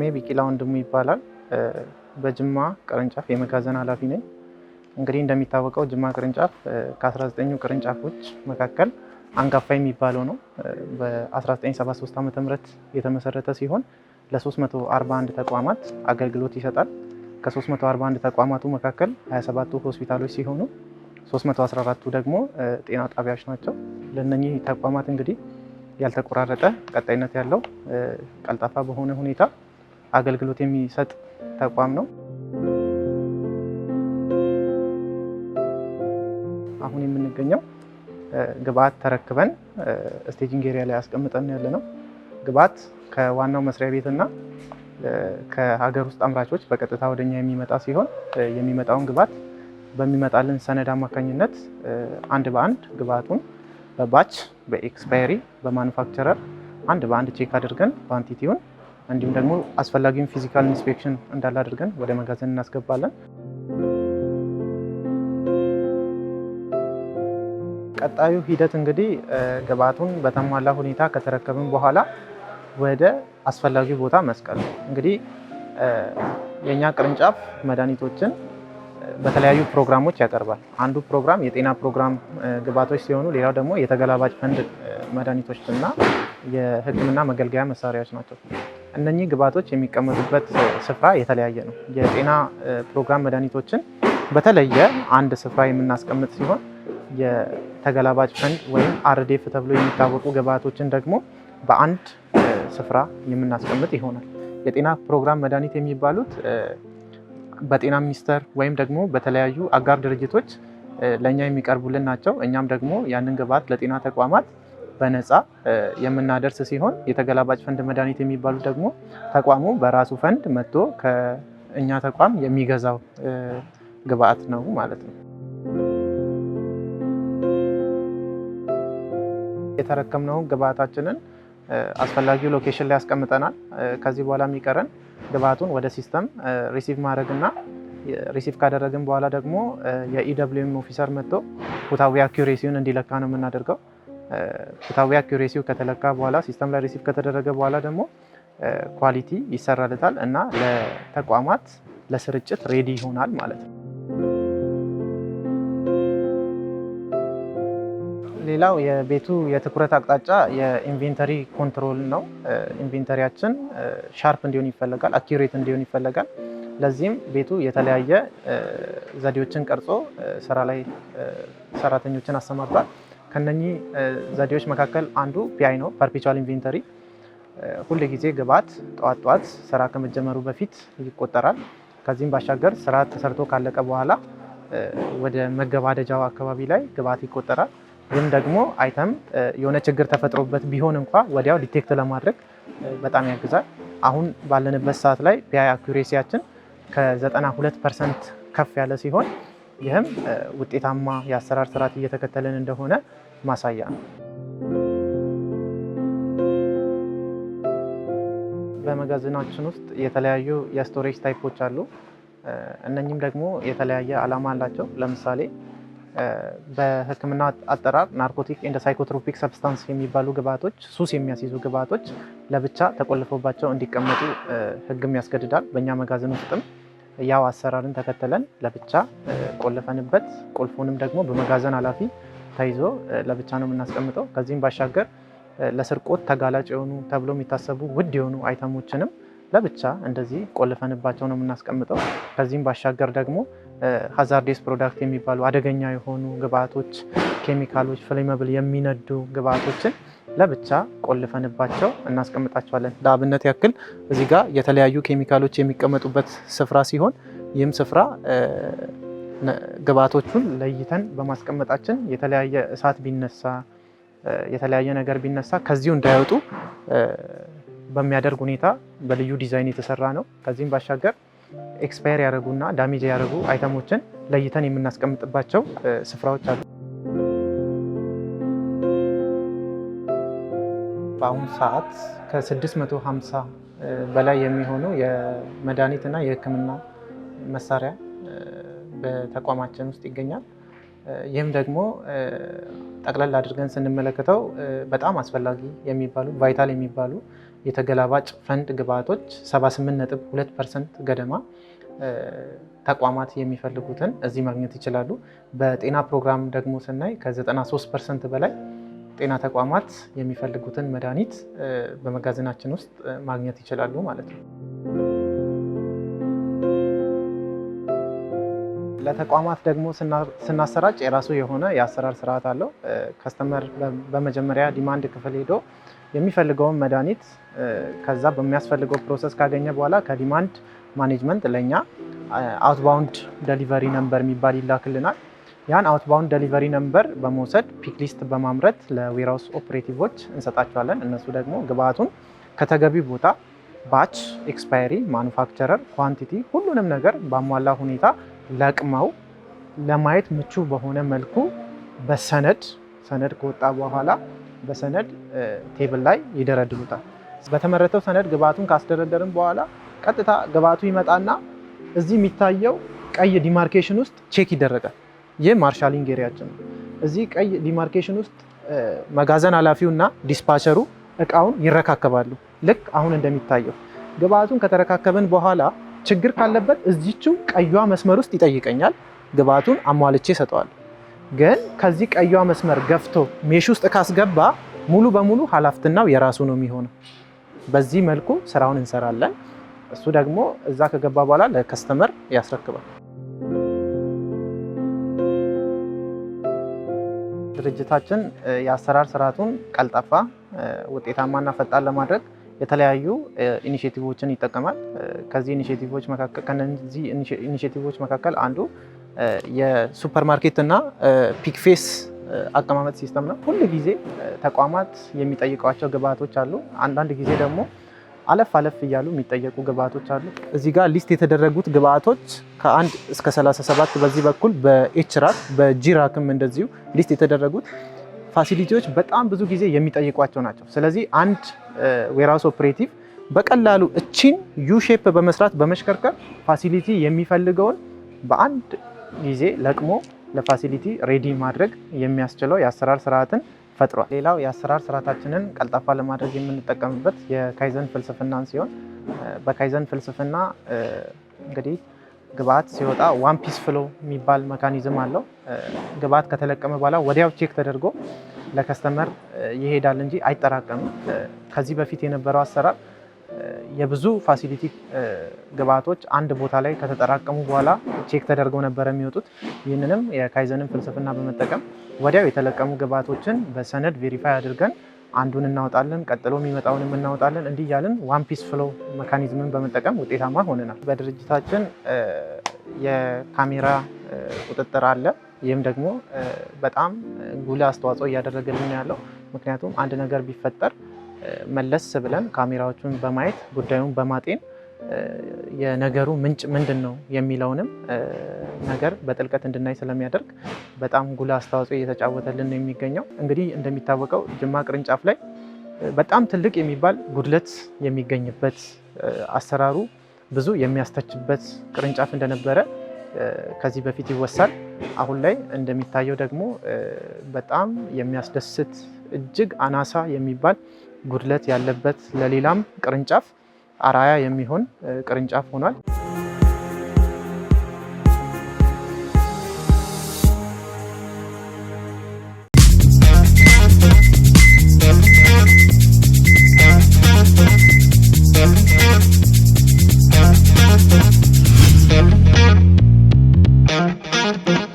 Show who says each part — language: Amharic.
Speaker 1: ስሜ ቢቂላ ወንድሙ ይባላል። በጅማ ቅርንጫፍ የመጋዘን ኃላፊ ነኝ። እንግዲህ እንደሚታወቀው ጅማ ቅርንጫፍ ከ19 ቅርንጫፎች መካከል አንጋፋ የሚባለው ነው። በ1973 ዓ.ም የተመሰረተ ሲሆን ለ341 ተቋማት አገልግሎት ይሰጣል። ከ341 ተቋማቱ መካከል 27ቱ ሆስፒታሎች ሲሆኑ 314ቱ ደግሞ ጤና ጣቢያዎች ናቸው። ለእነኚህ ተቋማት እንግዲህ ያልተቆራረጠ ቀጣይነት ያለው ቀልጣፋ በሆነ ሁኔታ አገልግሎት የሚሰጥ ተቋም ነው። አሁን የምንገኘው ግብአት ተረክበን ስቴጂንግ ኤሪያ ላይ አስቀምጠን ያለ ነው። ግብአት ከዋናው መስሪያ ቤትና ከሀገር ውስጥ አምራቾች በቀጥታ ወደኛ የሚመጣ ሲሆን የሚመጣውን ግብአት በሚመጣልን ሰነድ አማካኝነት አንድ በአንድ ግብአቱን በባች፣ በኤክስፓየሪ፣ በማኑፋክቸረር አንድ በአንድ ቼክ አድርገን ኳንቲቲውን እንዲሁም ደግሞ አስፈላጊውን ፊዚካል ኢንስፔክሽን እንዳለ አድርገን ወደ መጋዘን እናስገባለን። ቀጣዩ ሂደት እንግዲህ ግብአቱን በተሟላ ሁኔታ ከተረከብን በኋላ ወደ አስፈላጊው ቦታ መስቀል ነው። እንግዲህ የኛ ቅርንጫፍ መድኃኒቶችን በተለያዩ ፕሮግራሞች ያቀርባል። አንዱ ፕሮግራም የጤና ፕሮግራም ግብአቶች ሲሆኑ ሌላው ደግሞ የተገላባጭ ፈንድ መድኃኒቶች እና የሕክምና መገልገያ መሳሪያዎች ናቸው። እነኚህ ግብአቶች የሚቀመጡበት ስፍራ የተለያየ ነው። የጤና ፕሮግራም መድኃኒቶችን በተለየ አንድ ስፍራ የምናስቀምጥ ሲሆን የተገላባጭ ፈንድ ወይም አርዴፍ ተብሎ የሚታወቁ ግብአቶችን ደግሞ በአንድ ስፍራ የምናስቀምጥ ይሆናል። የጤና ፕሮግራም መድኃኒት የሚባሉት በጤና ሚኒስቴር ወይም ደግሞ በተለያዩ አጋር ድርጅቶች ለእኛ የሚቀርቡልን ናቸው። እኛም ደግሞ ያንን ግብአት ለጤና ተቋማት በነፃ የምናደርስ ሲሆን የተገላባጭ ፈንድ መድኃኒት የሚባሉት ደግሞ ተቋሙ በራሱ ፈንድ መጥቶ ከእኛ ተቋም የሚገዛው ግብአት ነው ማለት ነው። የተረከምነውን ግብአታችንን አስፈላጊው ሎኬሽን ላይ ያስቀምጠናል። ከዚህ በኋላ የሚቀረን ግብአቱን ወደ ሲስተም ሪሲቭ ማድረግ እና ሪሲቭ ካደረግን በኋላ ደግሞ የኢደብሊውኤም ኦፊሰር መጥቶ ፉታዊ አኩሬሲውን እንዲለካ ነው የምናደርገው። ፉታዊ አኩሬሲው ከተለካ በኋላ ሲስተም ላይ ሪሲቭ ከተደረገ በኋላ ደግሞ ኳሊቲ ይሰራልታል እና ለተቋማት ለስርጭት ሬዲ ይሆናል ማለት ነው። ሌላው የቤቱ የትኩረት አቅጣጫ የኢንቬንተሪ ኮንትሮል ነው። ኢንቬንተሪያችን ሻርፕ እንዲሆን ይፈለጋል፣ አኪዩሬት እንዲሆን ይፈለጋል። ለዚህም ቤቱ የተለያየ ዘዴዎችን ቀርጾ ስራ ላይ ሰራተኞችን አሰማርቷል። ከነኚህ ዘዴዎች መካከል አንዱ ፒአይ ነው፣ ፐርፔቹዋል ኢንቬንተሪ። ሁል ጊዜ ግብአት ጠዋት ስራ ከመጀመሩ በፊት ይቆጠራል። ከዚህም ባሻገር ስራ ተሰርቶ ካለቀ በኋላ ወደ መገባደጃው አካባቢ ላይ ግብአት ይቆጠራል። ይህም ደግሞ አይተም የሆነ ችግር ተፈጥሮበት ቢሆን እንኳ ወዲያው ዲቴክት ለማድረግ በጣም ያግዛል። አሁን ባለንበት ሰዓት ላይ ፒአይ አኩሬሲያችን ከ92% ከፍ ያለ ሲሆን ይህም ውጤታማ የአሰራር ስርዓት እየተከተልን እንደሆነ ማሳያ ነው። በመጋዘናችን ውስጥ የተለያዩ የስቶሬጅ ታይፖች አሉ። እነኚህም ደግሞ የተለያየ ዓላማ አላቸው። ለምሳሌ በሕክምና አጠራር ናርኮቲክ ኤንድ ሳይኮትሮፒክ ሰብስታንስ የሚባሉ ግብአቶች፣ ሱስ የሚያስይዙ ግብአቶች ለብቻ ተቆልፎባቸው እንዲቀመጡ ሕግም ያስገድዳል። በእኛ መጋዘን ውስጥም ያው አሰራርን ተከተለን ለብቻ ቆልፈንበት ቁልፉንም ደግሞ በመጋዘን ኃላፊ ተይዞ ለብቻ ነው የምናስቀምጠው። ከዚህም ባሻገር ለስርቆት ተጋላጭ የሆኑ ተብሎ የሚታሰቡ ውድ የሆኑ አይተሞችንም ለብቻ እንደዚህ ቆልፈንባቸው ነው የምናስቀምጠው። ከዚህም ባሻገር ደግሞ ሃዛርዴስ ፕሮዳክት የሚባሉ አደገኛ የሆኑ ግብአቶች፣ ኬሚካሎች፣ ፍሌመብል የሚነዱ ግብአቶችን ለብቻ ቆልፈንባቸው እናስቀምጣቸዋለን። ለአብነት ያክል እዚህ ጋር የተለያዩ ኬሚካሎች የሚቀመጡበት ስፍራ ሲሆን ይህም ስፍራ ግብአቶቹን ለይተን በማስቀመጣችን የተለያየ እሳት ቢነሳ የተለያየ ነገር ቢነሳ ከዚሁ እንዳይወጡ በሚያደርግ ሁኔታ በልዩ ዲዛይን የተሰራ ነው። ከዚህም ባሻገር ኤክስፓየር ያደረጉና ዳሜጅ ያደረጉ አይተሞችን ለይተን የምናስቀምጥባቸው ስፍራዎች አሉ። በአሁኑ ሰዓት ከ650 በላይ የሚሆኑ የመድኃኒትና የሕክምና መሳሪያ በተቋማችን ውስጥ ይገኛል። ይህም ደግሞ ጠቅለል አድርገን ስንመለከተው በጣም አስፈላጊ የሚባሉ ቫይታል የሚባሉ የተገላባጭ ፈንድ ግብዓቶች 78.2% ገደማ ተቋማት የሚፈልጉትን እዚህ ማግኘት ይችላሉ። በጤና ፕሮግራም ደግሞ ስናይ ከ93% በላይ ጤና ተቋማት የሚፈልጉትን መድኃኒት በመጋዘናችን ውስጥ ማግኘት ይችላሉ ማለት ነው። ለተቋማት ደግሞ ስናሰራጭ የራሱ የሆነ የአሰራር ስርዓት አለው። ከስተመር በመጀመሪያ ዲማንድ ክፍል ሄዶ የሚፈልገውን መድኃኒት ከዛ በሚያስፈልገው ፕሮሰስ ካገኘ በኋላ ከዲማንድ ማኔጅመንት ለኛ አውትባውንድ ደሊቨሪ ነምበር የሚባል ይላክልናል። ያን አውትባውንድ ደሊቨሪ ነምበር በመውሰድ ፒክ ሊስት በማምረት ለዌርሃውስ ኦፕሬቲቮች እንሰጣቸዋለን። እነሱ ደግሞ ግብአቱን ከተገቢ ቦታ ባች፣ ኤክስፓየሪ፣ ማኑፋክቸረር፣ ኳንቲቲ ሁሉንም ነገር ባሟላ ሁኔታ ለቅመው ለማየት ምቹ በሆነ መልኩ በሰነድ ከወጣ በኋላ በሰነድ ቴብል ላይ ይደረድሩታል። በተመረተው ሰነድ ግብአቱን ካስደረደርን በኋላ ቀጥታ ግብአቱ ይመጣና እዚህ የሚታየው ቀይ ዲማርኬሽን ውስጥ ቼክ ይደረጋል። ይህ ማርሻሊንግ ኤሪያችን ነው። እዚህ ቀይ ዲማርኬሽን ውስጥ መጋዘን ኃላፊው እና ዲስፓቸሩ እቃውን ይረካከባሉ። ልክ አሁን እንደሚታየው ግብአቱን ከተረካከብን በኋላ ችግር ካለበት እዚችው ቀዩዋ መስመር ውስጥ ይጠይቀኛል። ግብአቱን አሟልቼ እሰጠዋለሁ። ግን ከዚህ ቀዩዋ መስመር ገፍቶ ሜሽ ውስጥ ካስገባ ሙሉ በሙሉ ኃላፊነቱ የራሱ ነው የሚሆነው። በዚህ መልኩ ስራውን እንሰራለን። እሱ ደግሞ እዛ ከገባ በኋላ ለከስተመር ያስረክባል። ድርጅታችን የአሰራር ስርዓቱን ቀልጣፋ፣ ውጤታማና ፈጣን ለማድረግ የተለያዩ ኢኒሼቲቮችን ይጠቀማል። ከነዚህ ኢኒሼቲቮች መካከል አንዱ የሱፐርማርኬት እና ፒክ ፌስ አቀማመጥ ሲስተም ነው። ሁል ጊዜ ተቋማት የሚጠይቋቸው ግብአቶች አሉ። አንዳንድ ጊዜ ደግሞ አለፍ እያሉ የሚጠየቁ ግብአቶች አሉ። እዚህ ጋር ሊስት የተደረጉት ግብአቶች ከ1 እስከ 37 በዚህ በኩል በኤች ራክ በጂ ራክም እንደዚሁ ሊስት የተደረጉት ፋሲሊቲዎች በጣም ብዙ ጊዜ የሚጠይቋቸው ናቸው። ስለዚህ አንድ ዌርሃውስ ኦፕሬቲቭ በቀላሉ እቺን ዩ ሼፕ በመስራት በመሽከርከር ፋሲሊቲ የሚፈልገውን በአንድ ጊዜ ለቅሞ ለፋሲሊቲ ሬዲ ማድረግ የሚያስችለው የአሰራር ስርዓትን ፈጥሯል። ሌላው የአሰራር ስርዓታችንን ቀልጣፋ ለማድረግ የምንጠቀምበት የካይዘን ፍልስፍናን ሲሆን በካይዘን ፍልስፍና እንግዲህ ግብአት ሲወጣ ዋን ፒስ ፍሎ የሚባል መካኒዝም አለው። ግብአት ከተለቀመ በኋላ ወዲያው ቼክ ተደርጎ ለከስተመር ይሄዳል እንጂ አይጠራቀምም። ከዚህ በፊት የነበረው አሰራር የብዙ ፋሲሊቲ ግብአቶች አንድ ቦታ ላይ ከተጠራቀሙ በኋላ ቼክ ተደርገው ነበር የሚወጡት። ይህንንም የካይዘንን ፍልስፍና በመጠቀም ወዲያው የተለቀሙ ግብአቶችን በሰነድ ቬሪፋይ አድርገን አንዱን እናወጣለን፣ ቀጥሎ የሚመጣውንም እናወጣለን። እንዲህ እያልን ዋን ፒስ ፍሎ መካኒዝምን በመጠቀም ውጤታማ ሆነናል። በድርጅታችን የካሜራ ቁጥጥር አለ። ይህም ደግሞ በጣም ጉልህ አስተዋጽኦ እያደረገልን ያለው ምክንያቱም አንድ ነገር ቢፈጠር መለስ ብለን ካሜራዎቹን በማየት ጉዳዩን በማጤን የነገሩ ምንጭ ምንድን ነው የሚለውንም ነገር በጥልቀት እንድናይ ስለሚያደርግ በጣም ጉልህ አስተዋጽኦ እየተጫወተልን ነው የሚገኘው። እንግዲህ እንደሚታወቀው ጅማ ቅርንጫፍ ላይ በጣም ትልቅ የሚባል ጉድለት የሚገኝበት አሰራሩ ብዙ የሚያስተችበት ቅርንጫፍ እንደነበረ ከዚህ በፊት ይወሳል። አሁን ላይ እንደሚታየው ደግሞ በጣም የሚያስደስት እጅግ አናሳ የሚባል ጉድለት ያለበት ለሌላም ቅርንጫፍ አራያ የሚሆን ቅርንጫፍ ሆኗል።